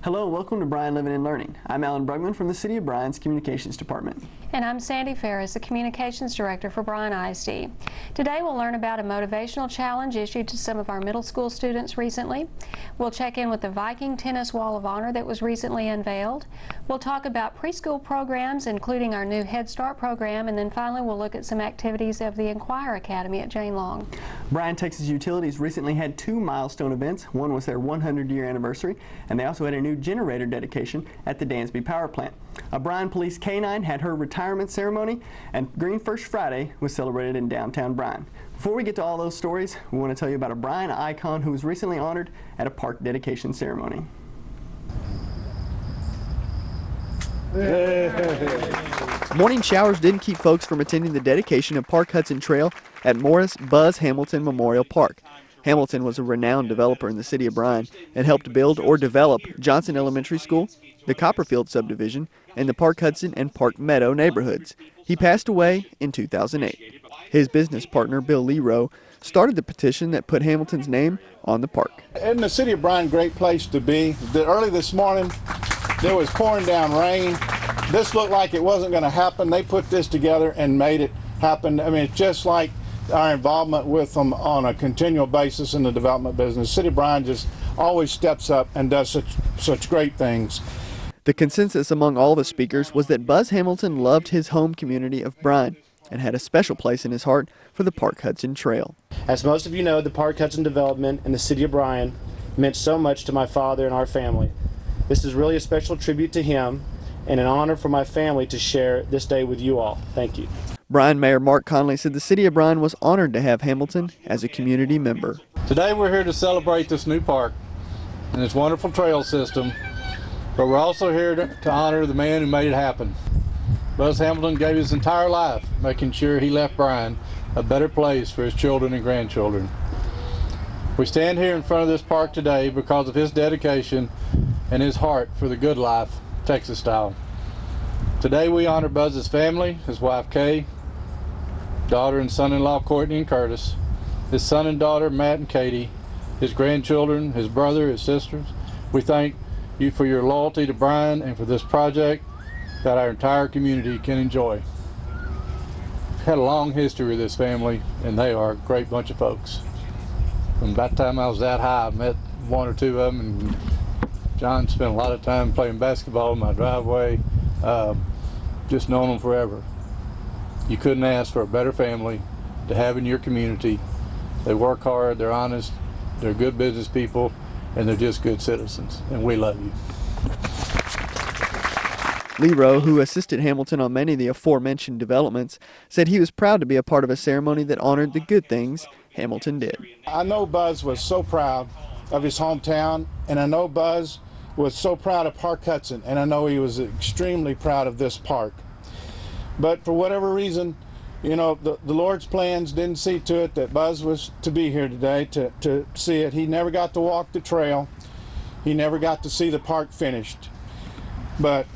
Hello, welcome to Bryan Living and Learning. I'm Alan Brugman from the City of Bryan's Communications Department. And I'm Sandy Ferris, the Communications Director for Bryan ISD. Today we'll learn about a motivational challenge issued to some of our middle school students recently. We'll check in with the Viking Tennis Wall of Honor that was recently unveiled. We'll talk about preschool programs, including our new Head Start program, and then finally we'll look at some activities of the Inquire Academy at Jane Long. Bryan Texas Utilities recently had two milestone events. One was their 100-year anniversary, and they also had a new generator dedication at the Dansby Power Plant. A Bryan Police K-9 had her retirement ceremony, and Green First Friday was celebrated in downtown Bryan. Before we get to all those stories, we want to tell you about a Bryan icon who was recently honored at a park dedication ceremony. Morning showers didn't keep folks from attending the dedication of Park Hudson Trail at Morris Buzz Hamilton Memorial Park. Hamilton was a renowned developer in the city of Bryan and helped build or develop Johnson Elementary School, the Copperfield subdivision, and the Park Hudson and Park Meadow neighborhoods. He passed away in 2008. His business partner, Bill Leroy, started the petition that put Hamilton's name on the park. In the city of Bryan, great place to be. Early this morning, there was pouring down rain. This looked like it wasn't going to happen. They put this together and made it happen. I mean, it's just like our involvement with them on a continual basis in the development business. The city of Bryan just always steps up and does such great things. The consensus among all the speakers was that Buzz Hamilton loved his home community of Bryan and had a special place in his heart for the Park Hudson Trail. As most of you know, the Park Hudson development in the city of Bryan meant so much to my father and our family. This is really a special tribute to him and an honor for my family to share this day with you all. Thank you. Bryan Mayor Mark Conley said the city of Bryan was honored to have Hamilton as a community member. Today we're here to celebrate this new park and its wonderful trail system, but we're also here to honor the man who made it happen. Buzz Hamilton gave his entire life making sure he left Bryan a better place for his children and grandchildren. We stand here in front of this park today because of his dedication and his heart for the good life, Texas style. Today we honor Buzz's family, his wife Kay, daughter and son-in-law Courtney and Curtis, his son and daughter Matt and Katie, his grandchildren, his brother, his sisters. We thank you for your loyalty to Bryan and for this project that our entire community can enjoy. We've had a long history with this family, and they are a great bunch of folks. From about the time I was that high, I met one or two of them, and John spent a lot of time playing basketball in my driveway, just known them forever. You couldn't ask for a better family to have in your community. They work hard, they're honest, they're good business people, and they're just good citizens, and we love you. Leroy, who assisted Hamilton on many of the aforementioned developments, said he was proud to be a part of a ceremony that honored the good things Hamilton did. I know Buzz was so proud of his hometown, and I know Buzz was so proud of Park Hudson, and I know he was extremely proud of this park. But for whatever reason, you know, the Lord's plans didn't see to it that Buzz was to be here today to see it. He never got to walk the trail. He never got to see the park finished. But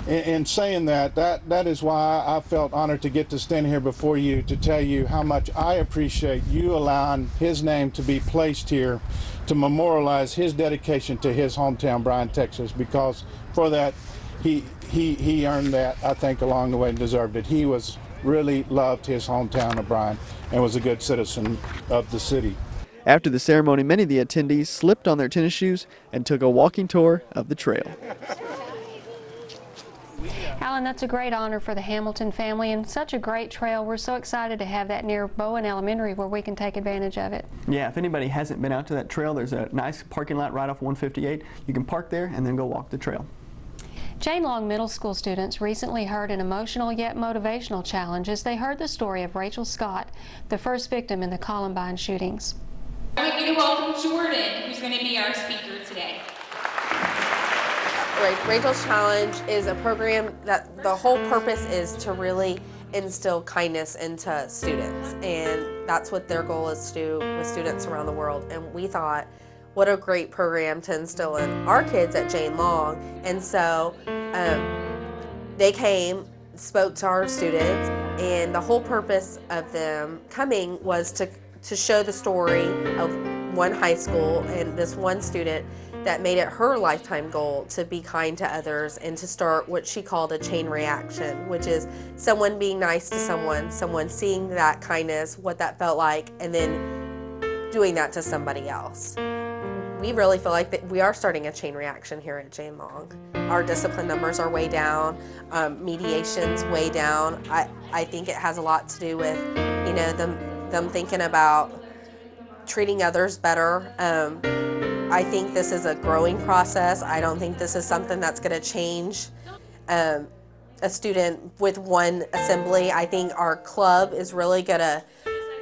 in saying that is why I felt honored to get to stand here before you to tell you how much I appreciate you allowing his name to be placed here to memorialize his dedication to his hometown, Bryan, Texas, because for that he earned that, I think, along the way and deserved it. He really loved his hometown of Bryan and was a good citizen of the city. After the ceremony, many of the attendees slipped on their tennis shoes and took a walking tour of the trail. Alan, that's a great honor for the Hamilton family and such a great trail. We're so excited to have that near Bowen Elementary where we can take advantage of it. Yeah, if anybody hasn't been out to that trail, there's a nice parking lot right off 158. You can park there and then go walk the trail. Jane Long Middle School students recently heard an emotional yet motivational challenge as they heard the story of Rachel Scott, the first victim in the Columbine shootings. I want you to welcome Jordan, who's going to be our speaker today. Rachel's Challenge is a program that the whole purpose is to really instill kindness into students, and that's what their goal is to do with students around the world. And we thought, what a great program to instill in our kids at Jane Long. And so they came, spoke to our students, and the whole purpose of them coming was to show the story of one high school and this one student that made it her lifetime goal to be kind to others and to start what she called a chain reaction, which is someone being nice to someone seeing that kindness, what that felt like, and then doing that to somebody else. We really feel like that we are starting a chain reaction here at Jane Long. Our discipline numbers are way down, mediation's way down. I think it has a lot to do with, you know, them thinking about treating others better. I think this is a growing process. I don't think this is something that's going to change a student with one assembly. I think our club is really going to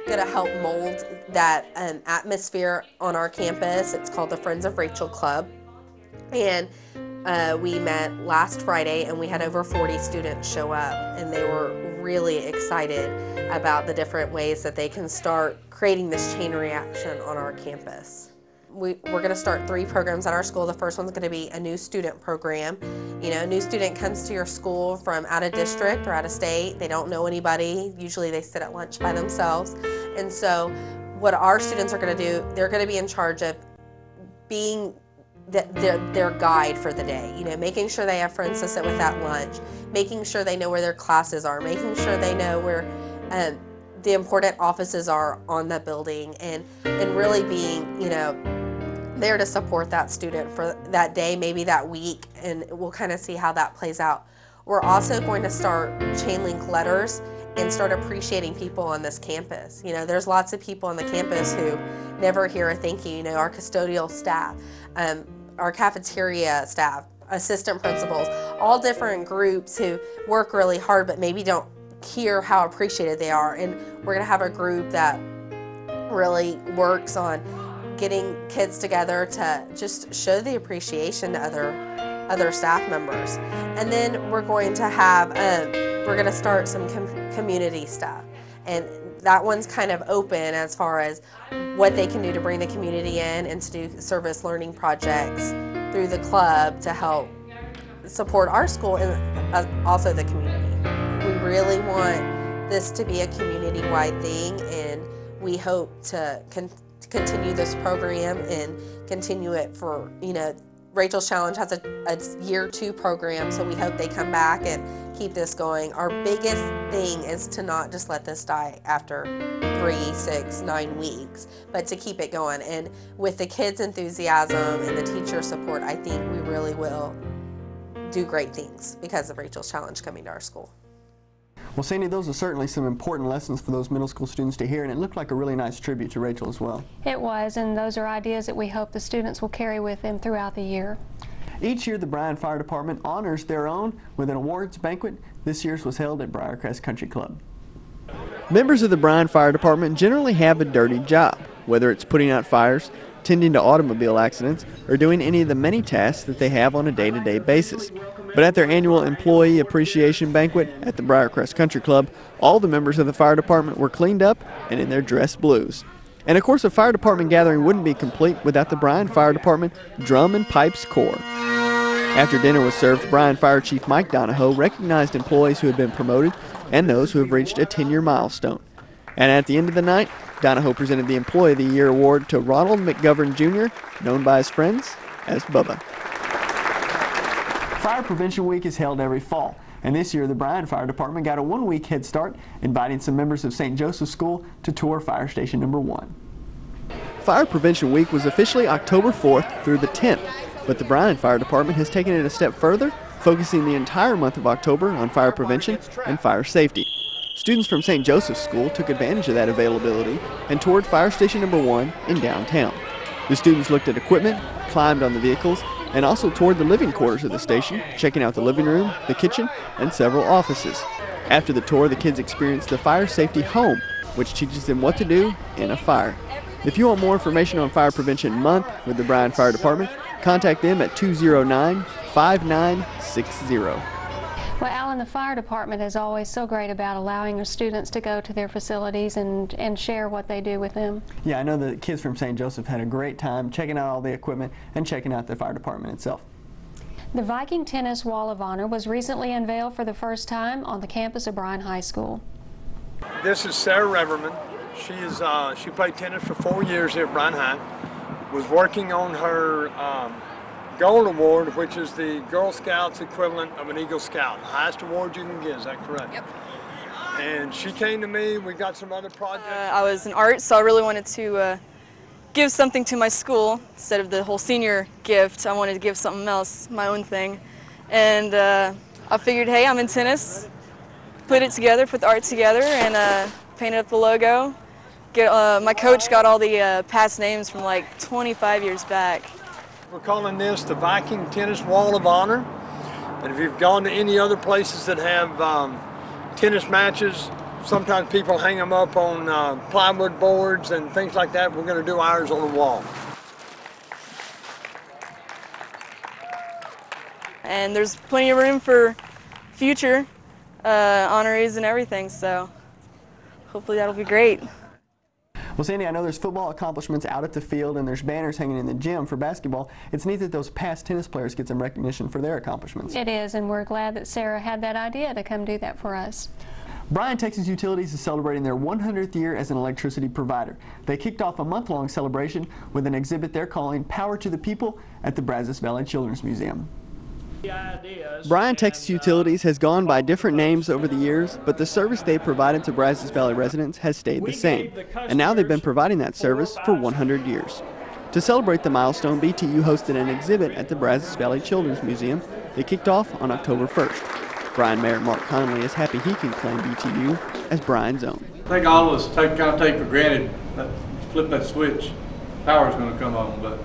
help mold that atmosphere on our campus. It's called the Friends of Rachel Club. And we met last Friday and we had over 40 students show up, and they were really excited about the different ways that they can start creating this chain reaction on our campus. We're going to start 3 programs at our school. The first one's going to be a new student program. You know, a new student comes to your school from out of district or out of state. They don't know anybody. Usually they sit at lunch by themselves. And so what our students are going to do, they're going to be in charge of being their guide for the day. You know, making sure they have friends to sit with at lunch, making sure they know where their classes are, making sure they know where the important offices are on the building, and really being, you know, there to support that student for that day, maybe that week, and we'll kind of see how that plays out. We're also going to start chain link letters and start appreciating people on this campus. You know, there's lots of people on the campus who never hear a thank you. You know, our custodial staff, our cafeteria staff, assistant principals, all different groups who work really hard but maybe don't hear how appreciated they are. And we're gonna have a group that really works on getting kids together to just show the appreciation to other staff members. And then we're going to have, we're going to start some community stuff. And that one's kind of open as far as what they can do to bring the community in and to do service learning projects through the club to help support our school and also the community. We really want this to be a community-wide thing, and we hope to continue this program and continue it for, you know, Rachel's Challenge has a year 2 program, so we hope they come back and keep this going. Our biggest thing is to not just let this die after 3, 6, 9 weeks, but to keep it going. And with the kids' enthusiasm and the teacher support, I think we really will do great things because of Rachel's Challenge coming to our school. Well, Sandy, those are certainly some important lessons for those middle school students to hear, and it looked like a really nice tribute to Rachel as well. It was, and those are ideas that we hope the students will carry with them throughout the year. Each year, the Bryan Fire Department honors their own with an awards banquet. This year's was held at Briarcrest Country Club. Members of the Bryan Fire Department generally have a dirty job, whether it's putting out fires, tending to automobile accidents, or doing any of the many tasks that they have on a day-to-day basis. But at their annual Employee Appreciation Banquet at the Briarcrest Country Club, all the members of the fire department were cleaned up and in their dress blues. And of course, a fire department gathering wouldn't be complete without the Bryan Fire Department Drum and Pipes Corps. After dinner was served, Bryan Fire Chief Mike Donahoe recognized employees who have been promoted and those who have reached a 10-year milestone. And at the end of the night, Donahoe presented the Employee of the Year award to Ronald McGovern Jr., known by his friends as Bubba. Fire Prevention Week is held every fall, and this year the Bryan Fire Department got a 1-week head start, inviting some members of St. Joseph's School to tour Fire Station number 1. Fire Prevention Week was officially October 4th through the 10th, but the Bryan Fire Department has taken it a step further, focusing the entire month of October on fire prevention and fire safety. Students from St. Joseph's School took advantage of that availability and toured Fire Station number 1 in downtown. The students looked at equipment, climbed on the vehicles, and also toured the living quarters of the station, checking out the living room, the kitchen, and several offices. After the tour, the kids experienced the Fire Safety Home, which teaches them what to do in a fire. If you want more information on Fire Prevention Month with the Bryan Fire Department, contact them at 209-5960. Well, Alan, the fire department is always so great about allowing our students to go to their facilities and share what they do with them. Yeah, I know the kids from St. Joseph had a great time checking out all the equipment and checking out the fire department itself. The Viking Tennis Wall of Honor was recently unveiled for the first time on the campus of Bryan High School. This is Sarah Reverman. She played tennis for 4 years here at Bryan High. Was working on her Gold Award, which is the Girl Scouts equivalent of an Eagle Scout. The highest award you can get, is that correct? Yep. And she came to me, we got some other projects. I was in art, so I really wanted to give something to my school. Instead of the whole senior gift, I wanted to give something else, my own thing. And I figured, hey, I'm in tennis. Put it together, put the art together, and painted up the logo. My coach got all the past names from like 25 years back. We're calling this the Viking Tennis Wall of Honor. And if you've gone to any other places that have tennis matches, sometimes people hang them up on plywood boards and things like that. We're going to do ours on the wall. And there's plenty of room for future honorees and everything, so hopefully that'll be great. Well, Sandy, I know there's football accomplishments out at the field and there's banners hanging in the gym for basketball. It's neat that those past tennis players get some recognition for their accomplishments. It is, and we're glad that Sarah had that idea to come do that for us. Bryan, Texas Utilities is celebrating their 100th year as an electricity provider. They kicked off a month-long celebration with an exhibit they're calling Power to the People at the Brazos Valley Children's Museum. Bryan, Texas Utilities has gone by different names over the years, but the service they provided to Brazos Valley residents has stayed the same. And now they've been providing that service for 100 years. To celebrate the milestone, BTU hosted an exhibit at the Brazos Valley Children's Museum. They kicked off on October 1st. Bryan Mayor Mark Conley is happy he can claim BTU as Bryan's own. I think all of us kind of take for granted that flip that switch, power's going to come on, but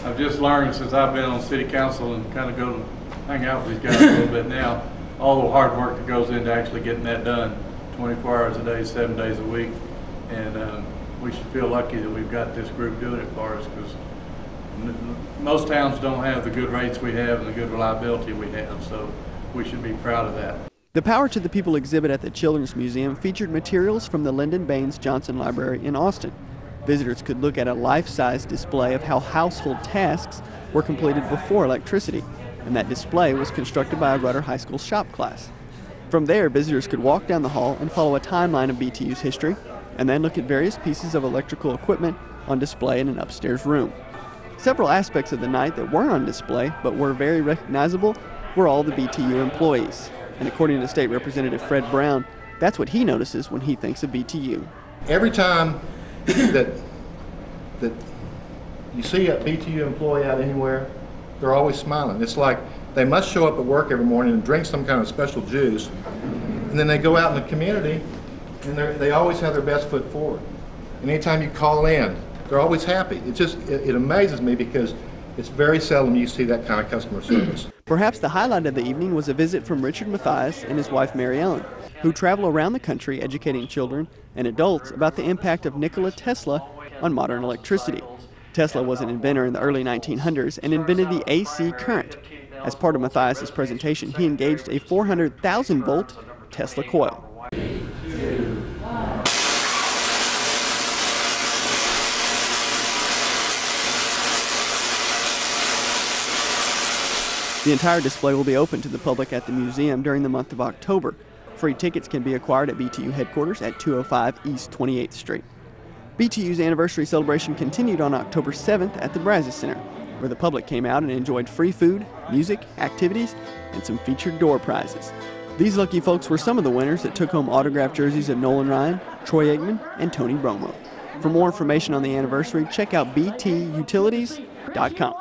I've just learned since I've been on city council and kind of go to hang out with these guys a little bit now, all the hard work that goes into actually getting that done 24 hours a day, 7 days a week. And we should feel lucky that we've got this group doing it for us, because most towns don't have the good rates we have and the good reliability we have, so we should be proud of that. The Power to the People exhibit at the Children's Museum featured materials from the Lyndon Baines Johnson Library in Austin. Visitors could look at a life-size display of how household tasks were completed before electricity, and that display was constructed by a Rudder High School shop class. From there, visitors could walk down the hall and follow a timeline of BTU's history, and then look at various pieces of electrical equipment on display in an upstairs room. Several aspects of the night that weren't on display but were very recognizable were all the BTU employees. And according to State Representative Fred Brown, that's what he notices when he thinks of BTU. Every time that you see a BTU employee out anywhere, they're always smiling. It's like they must show up at work every morning and drink some kind of special juice, and then they go out in the community and they always have their best foot forward. And anytime you call in, they're always happy. It amazes me, because it's very seldom you see that kind of customer service. Perhaps the highlight of the evening was a visit from Richard Mathias and his wife Mary Ellen, who travel around the country educating children and adults about the impact of Nikola Tesla on modern electricity. Tesla was an inventor in the early 1900s and invented the AC current. As part of Mathias' presentation, he engaged a 400,000 volt Tesla coil. The entire display will be open to the public at the museum during the month of October. Free tickets can be acquired at BTU headquarters at 205 East 28th Street. BTU's anniversary celebration continued on October 7th at the Brazos Center, where the public came out and enjoyed free food, music, activities, and some featured door prizes. These lucky folks were some of the winners that took home autographed jerseys of Nolan Ryan, Troy Aikman, and Tony Romo. For more information on the anniversary, check out btutilities.com.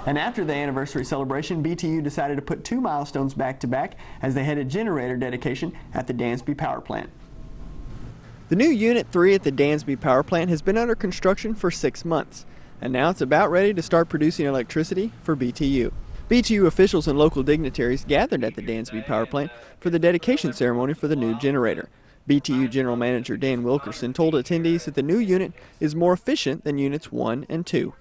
And after the anniversary celebration, BTU decided to put two milestones back to back as they had a generator dedication at the Dansby Power Plant. The new Unit 3 at the Dansby Power Plant has been under construction for 6 months, and now it's about ready to start producing electricity for BTU. BTU officials and local dignitaries gathered at the Dansby Power Plant for the dedication ceremony for the new generator. BTU General Manager Dan Wilkerson told attendees that the new unit is more efficient than Units 1 and 2.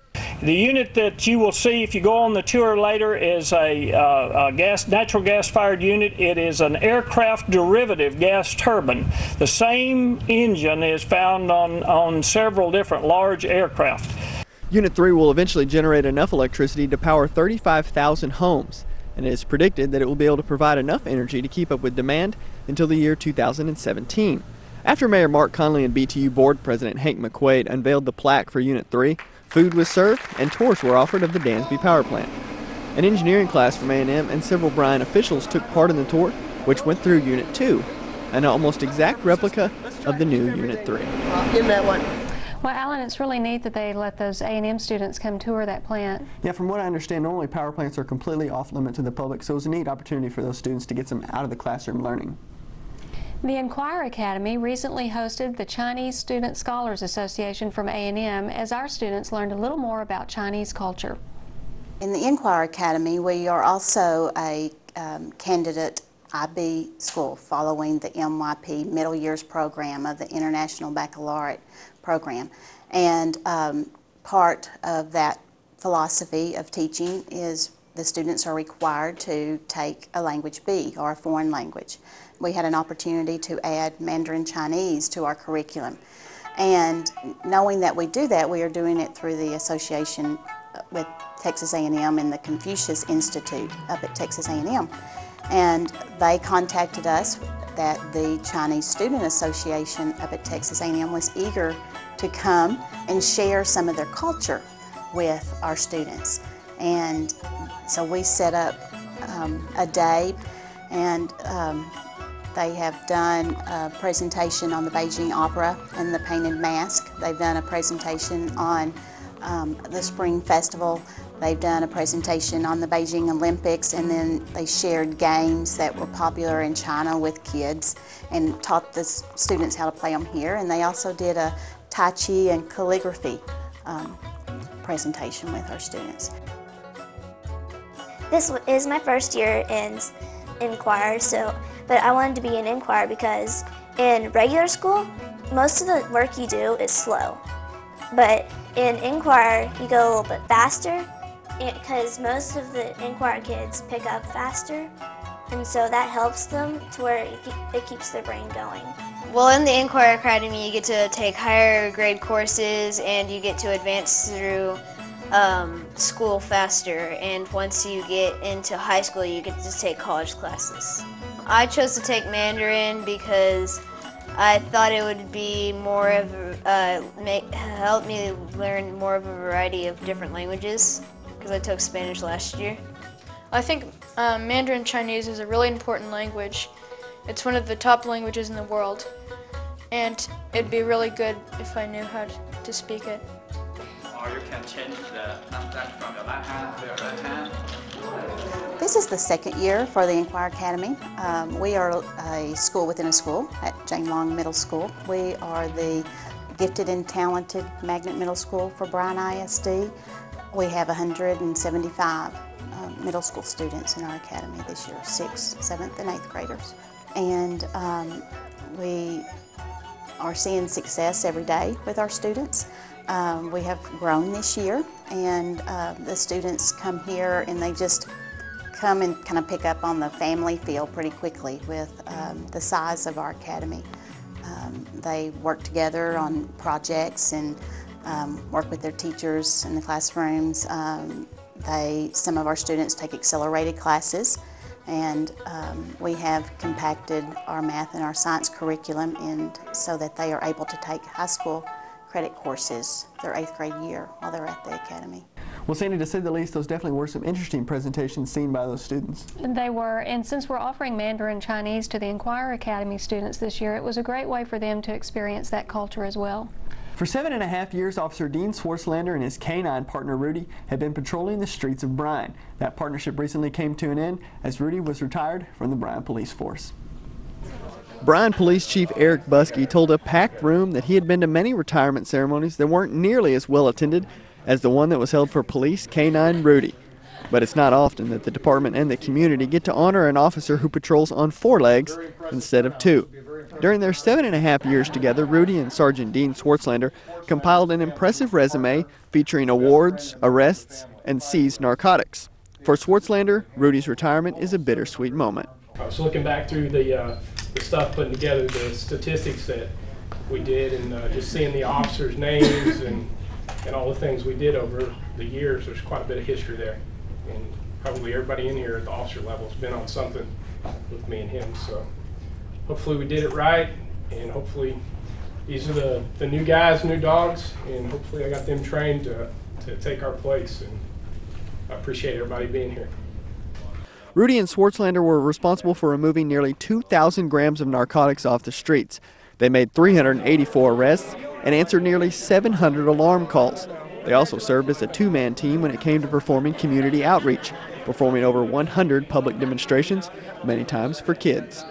The unit that you will see if you go on the tour later is a natural gas-fired unit. It is an aircraft derivative gas turbine. The same engine is found on several different large aircraft. Unit 3 will eventually generate enough electricity to power 35,000 homes, and it is predicted that it will be able to provide enough energy to keep up with demand until the year 2017. After Mayor Mark Conley and BTU Board President Hank McQuaid unveiled the plaque for Unit 3, food was served and tours were offered of the Dansby Power Plant. An engineering class from A&M and several Bryan officials took part in the tour, which went through Unit 2, an almost exact replica of the new Unit 3. In that one. Well, Alan, it's really neat that they let those A&M students come tour that plant. Yeah, from what I understand, normally power plants are completely off limit to the public, so it was a neat opportunity for those students to get some out of the classroom learning. The Inquirer Academy recently hosted the Chinese Student Scholars Association from A&M as our students learned a little more about Chinese culture. In the Inquirer Academy, we are also a candidate IB school following the MYP Middle Years program of the International Baccalaureate program. And part of that philosophy of teaching is the students are required to take a language B, or a foreign language. We had an opportunity to add Mandarin Chinese to our curriculum. And knowing that we do that, we are doing it through the association with Texas A&M and the Confucius Institute up at Texas A&M. And they contacted us that the Chinese Student Association up at Texas A&M was eager to come and share some of their culture with our students. And so we set up a day, and they have done a presentation on the Beijing Opera and the Painted Mask. They've done a presentation on the Spring Festival. They've done a presentation on the Beijing Olympics, and then they shared games that were popular in China with kids and taught the students how to play them here. And they also did a Tai Chi and calligraphy presentation with our students. This is my first year in Inquirer, but I wanted to be in Inquirer because in regular school, most of the work you do is slow. But in Inquirer, you go a little bit faster because most of the Inquirer kids pick up faster, and so that helps them to where it keeps their brain going. Well, in the Inquirer Academy, you get to take higher grade courses and you get to advance through school faster, and once you get into high school, you get to take college classes. I chose to take Mandarin because I thought it would be more of help me learn more of a variety of different languages, because I took Spanish last year. I think Mandarin Chinese is a really important language. It's one of the top languages in the world, and it'd be really good if I knew how to speak it. Or you can change the left from your left hand to your right hand. This is the second year for the Inquirer Academy. We are a school within a school at Jane Long Middle School. We are the gifted and talented magnet middle school for Bryan ISD. We have 175 middle school students in our academy this year, 6th, 7th, and 8th graders. And we are seeing success every day with our students. We have grown this year, and the students come here and they just come and kind of pick up on the family feel pretty quickly with the size of our academy. They work together on projects and work with their teachers in the classrooms. Some of our students take accelerated classes, and we have compacted our math and our science curriculum so that they are able to take high school credit courses their 8th grade year while they're at the academy. Well, Sandy, to say the least, those definitely were some interesting presentations seen by those students. They were, and since we're offering Mandarin Chinese to the Inquirer Academy students this year, it was a great way for them to experience that culture as well. For 7.5 years, Officer Dean Swartzlander and his K-9 partner Rudy have been patrolling the streets of Bryan. That partnership recently came to an end as Rudy was retired from the Bryan Police Force. Bryan Police Chief Eric Buskey told a packed room that he had been to many retirement ceremonies that weren't nearly as well attended as the one that was held for Police K-9 Rudy. But it's not often that the department and the community get to honor an officer who patrols on 4 legs instead of 2. During their 7.5 years together, Rudy and Sergeant Dean Swartzlander compiled an impressive resume featuring awards, arrests, and seized narcotics. For Swartzlander, Rudy's retirement is a bittersweet moment. I was looking back through the stuff, putting together the statistics that we did, and just seeing the officers' names and all the things we did over the years. There's quite a bit of history there, and probably everybody in here at the officer level has been on something with me and him. So hopefully we did it right. and hopefully these are the new guys, new dogs, and hopefully I got them trained to take our place, and I appreciate everybody being here. Rudy and Swartzlander were responsible for removing nearly 2,000 grams of narcotics off the streets. They made 384 arrests and answered nearly 700 alarm calls. They also served as a two-man team when it came to performing community outreach, performing over 100 public demonstrations, many times for kids.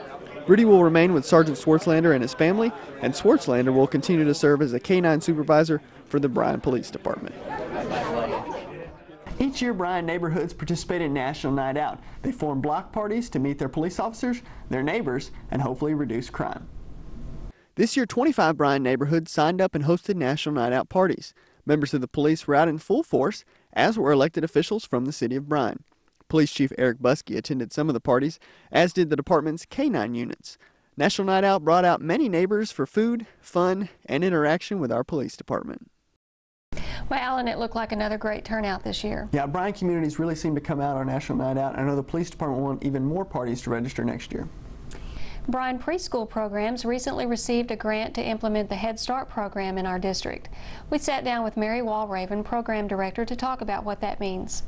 Rudy will remain with Sergeant Swartzlander and his family, and Swartzlander will continue to serve as a K-9 supervisor for the Bryan Police Department. Each year, Bryan neighborhoods participate in National Night Out. They form block parties to meet their police officers, their neighbors, and hopefully reduce crime. This year, 25 Bryan neighborhoods signed up and hosted National Night Out parties. Members of the police were out in full force, as were elected officials from the city of Bryan. Police Chief Eric Buskey attended some of the parties, as did the department's K-9 units. National Night Out brought out many neighbors for food, fun, and interaction with our police department. Well, Alan, it looked like another great turnout this year. Yeah, Bryan communities really seem to come out on National Night Out. I know the police department want even more parties to register next year. Bryan preschool programs recently received a grant to implement the Head Start program in our district. We sat down with Mary Walraven, program director, to talk about what that means.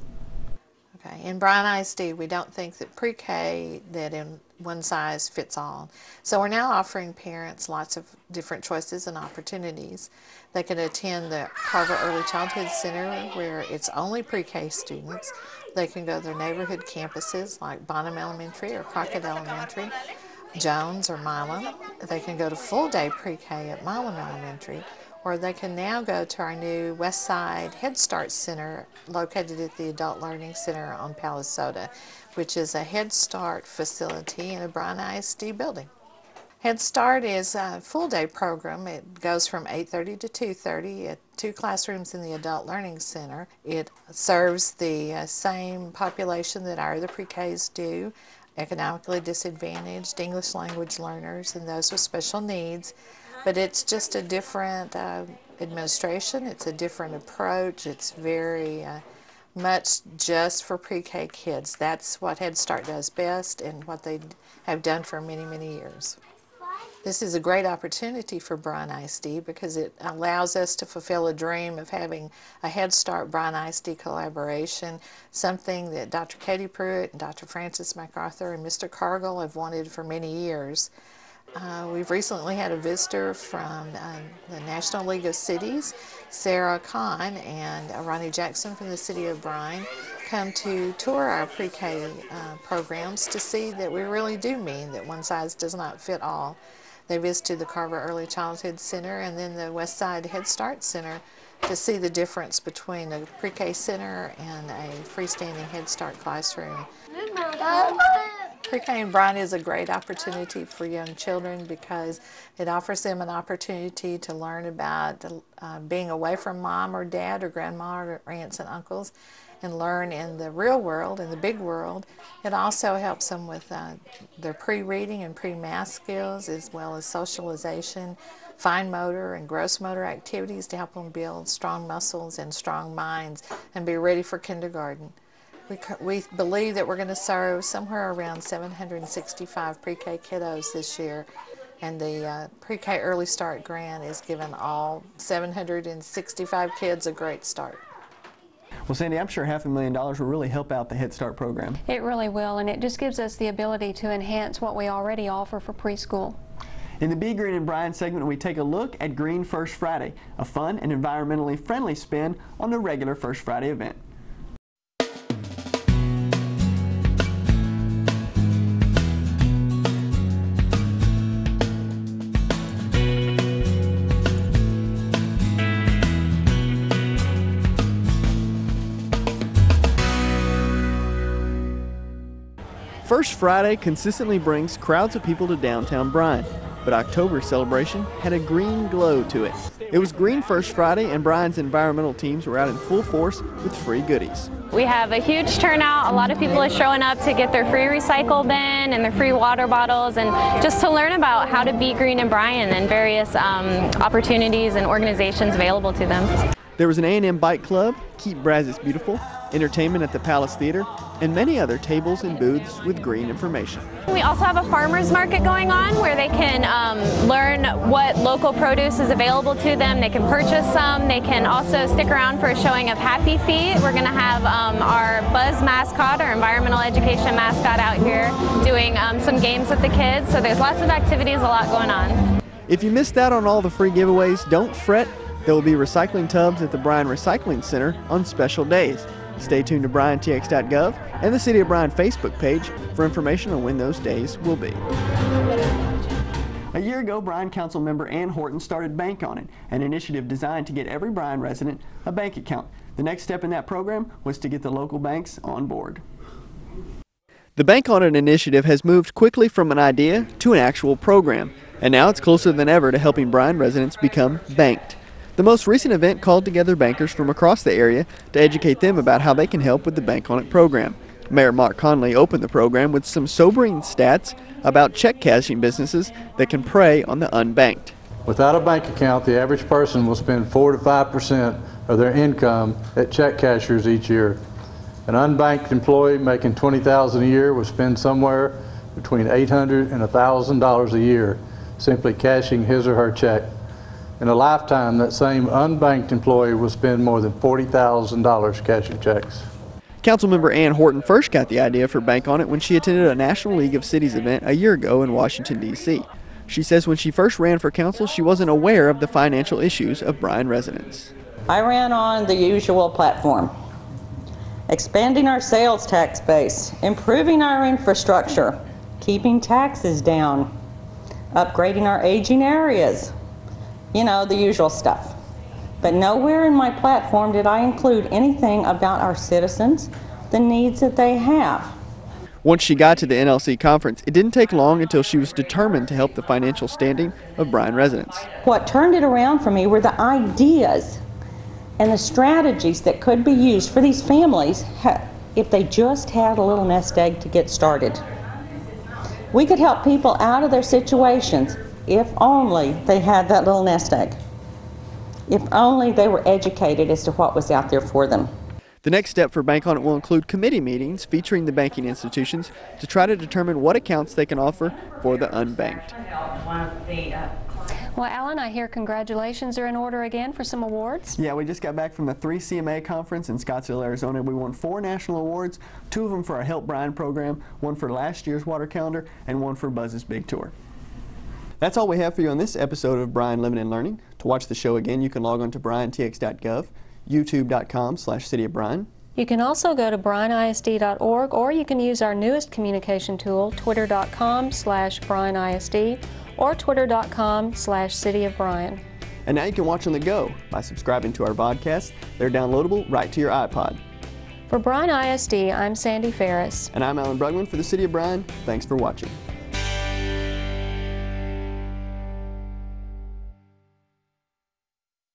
Okay, in Bryan ISD, we don't think that pre-K, that in one size fits all. So we're now offering parents lots of different choices and opportunities. They can attend the Carver Early Childhood Center, where it's only pre-K students. They can go to their neighborhood campuses like Bonham Elementary or Crockett Elementary, Jones or Milam. They can go to full-day pre-K at Milam Elementary, or they can now go to our new West Side Head Start Center located at the Adult Learning Center on Palisoda, which is a Head Start facility in a Bryan ISD building. Head Start is a full-day program. It goes from 8:30 to 2:30 at 2 classrooms in the Adult Learning Center. It serves the same population that our other pre-Ks do, economically disadvantaged, English language learners, and those with special needs. But it's just a different administration, it's a different approach, it's very much just for pre-K kids. That's what Head Start does best and what they have done for many, many years. This is a great opportunity for Bryan ISD because it allows us to fulfill a dream of having a Head Start Bryan ISD collaboration, something that Dr. Katie Pruitt and Dr. Francis MacArthur and Mr. Cargill have wanted for many years. We've recently had a visitor from the National League of Cities, Sarah Kahn and Ronnie Jackson from the city of Bryan, come to tour our pre-K programs to see that we really do mean that one size does not fit all. They visited the Carver Early Childhood Center and then the West Side Head Start Center to see the difference between a pre-K center and a freestanding Head Start classroom. Pre-K in Bryan is a great opportunity for young children because it offers them an opportunity to learn about being away from mom or dad or grandma or aunts and uncles and learn in the real world, in the big world. It also helps them with their pre-reading and pre-math skills as well as socialization, fine motor and gross motor activities to help them build strong muscles and strong minds and be ready for kindergarten. We believe that we're going to serve somewhere around 765 pre-K kiddos this year, and the pre-K Early Start Grant is giving all 765 kids a great start. Well, Sandy, I'm sure $500,000 will really help out the Head Start program. It really will, and it just gives us the ability to enhance what we already offer for preschool. In the Be Green in Bryan segment, we take a look at Green First Friday, a fun and environmentally friendly spin on the regular First Friday event. First Friday consistently brings crowds of people to downtown Bryan, but October's celebration had a green glow to it. It was Green First Friday, and Bryan's environmental teams were out in full force with free goodies. We have a huge turnout. A lot of people are showing up to get their free recycle bin and their free water bottles, and just to learn about how to be green in Bryan and various opportunities and organizations available to them. There was an A&M bike club, Keep Brazos Beautiful, entertainment at the Palace Theater, and many other tables and booths with green information. We also have a farmers market going on where they can learn what local produce is available to them. They can purchase some. They can also stick around for a showing of Happy Feet. We're going to have our Buzz mascot, our environmental education mascot, out here doing some games with the kids. So there's lots of activities, a lot going on. If you missed out on all the free giveaways, don't fret. There will be recycling tubs at the Bryan Recycling Center on special days. Stay tuned to BryanTX.gov and the City of Bryan Facebook page for information on when those days will be. A year ago, Bryan Council member Ann Horton started Bank On It, an initiative designed to get every Bryan resident a bank account. The next step in that program was to get the local banks on board. The Bank On It initiative has moved quickly from an idea to an actual program, and now it's closer than ever to helping Bryan residents become banked. The most recent event called together bankers from across the area to educate them about how they can help with the Bank On It program. Mayor Mark Conley opened the program with some sobering stats about check cashing businesses that can prey on the unbanked. Without a bank account, the average person will spend 4 to 5% of their income at check cashers each year. An unbanked employee making $20,000 a year will spend somewhere between $800 and $1,000 a year simply cashing his or her check. In a lifetime, that same unbanked employee will spend more than $40,000 cashing checks. Councilmember Ann Horton first got the idea for Bank On It when she attended a National League of Cities event a year ago in Washington, D.C. She says when she first ran for council, she wasn't aware of the financial issues of Bryan residents. I ran on the usual platform. Expanding our sales tax base, improving our infrastructure, keeping taxes down, upgrading our aging areas. You know, the usual stuff. But nowhere in my platform did I include anything about our citizens, the needs that they have. Once she got to the NLC conference, it didn't take long until she was determined to help the financial standing of Bryan residents. What turned it around for me were the ideas and the strategies that could be used for these families if they just had a little nest egg to get started. We could help people out of their situations if only they had that little nest egg. If only they were educated as to what was out there for them. The next step for Bank On It will include committee meetings featuring the banking institutions to try to determine what accounts they can offer for the unbanked. Well, Alan, I hear congratulations are in order again for some awards. Yeah, we just got back from the 3CMA conference in Scottsdale, Arizona. We won 4 national awards, 2 of them for our Help Bryan program, 1 for last year's water calendar, and 1 for Buzz's Big Tour. That's all we have for you on this episode of Bryan Living and Learning. To watch the show again, you can log on to BryanTX.gov, YouTube.com/City of Bryan. You can also go to bryanisd.org, or you can use our newest communication tool, twitter.com/BryanISD or twitter.com/City of Bryan. And now you can watch on the go by subscribing to our podcasts. They're downloadable right to your iPod. For Bryan ISD, I'm Sandy Ferris. And I'm Alan Brugman for the City of Bryan. Thanks for watching.